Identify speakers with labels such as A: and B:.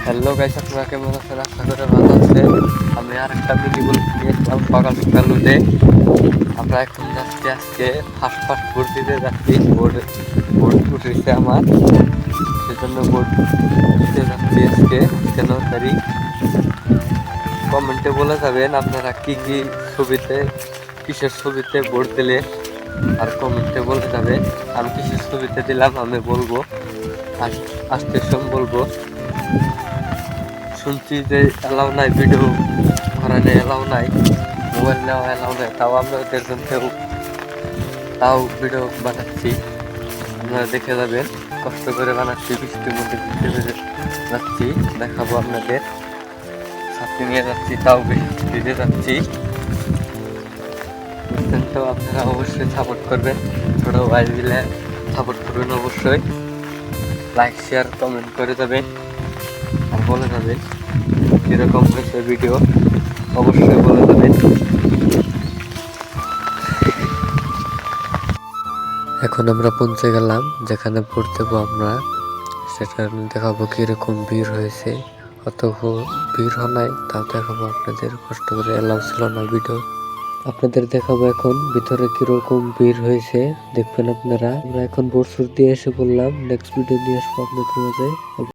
A: Hello guys, আপনারা কেমন আছেন? আশা করে ভালো আছেন। আমি আর একটা মিনি ব্লগ নিয়ে সকাল সকাল উঠে আমরা এখন যাচ্ছি, আজকে ফার্স্ট ভোট দিতে যাচ্ছি। ভোট উঠেছে আমার, সেজন্য ভোট দিতে যাচ্ছি। আজকে 9 তারিখ। কমেন্টে বলে যাবেন আপনারা কি কি ছবিতে, কিসের ছবিতে ভোট দিলে, আর কমেন্টে বলে যাবেন আমি কিসের ছবিতে দিলাম। আমি বলবো, আসতে সময় বলবো। শুনছি যে এলাও নাই, ভিডিও করা নেই, এলাও নাই, মোবাইল নেওয়া এলাও নাই, তাও আমরা ওদের জন্য তাও ভিডিও বানাচ্ছি। আপনারা দেখে যাবেন, কষ্ট করে বানাচ্ছি, বৃষ্টির মধ্যে ঘুরতে ফিরে যাচ্ছি, দেখাবো আপনাদের। ছাত্রী নিয়ে যাচ্ছি, তাও ভিজে যাচ্ছি। বুঝছেন তো, আপনারা অবশ্যই সাপোর্ট করবেন, ছোট ভাই মিলে সাপোর্ট করবেন অবশ্যই। লাইক শেয়ার কমেন্ট করে যাবেন, আর বলে যাবেন কিরকম হয়েছে ভিডিও, অবশ্যই বলে যাবেন। এখন আমরা পৌঁছে গেলাম যেখানে ভোট দেবো আমরা, সেটা দেখাবো কিরকম ভিড় হয়েছে। অত ভিড় হয় নাই, তাও দেখাবো আপনাদের। কষ্ট করে এলাও ছিল না ভিডিও, আপনাদের দেখাবো এখন ভিতরে কিরকম ভিড় হয়েছে, দেখবেন আপনারা। আমরা এখন ভোট দিয়ে এসে বললাম, নেক্সট ভিডিও নিয়ে আসবো আপনাদের মাঝে।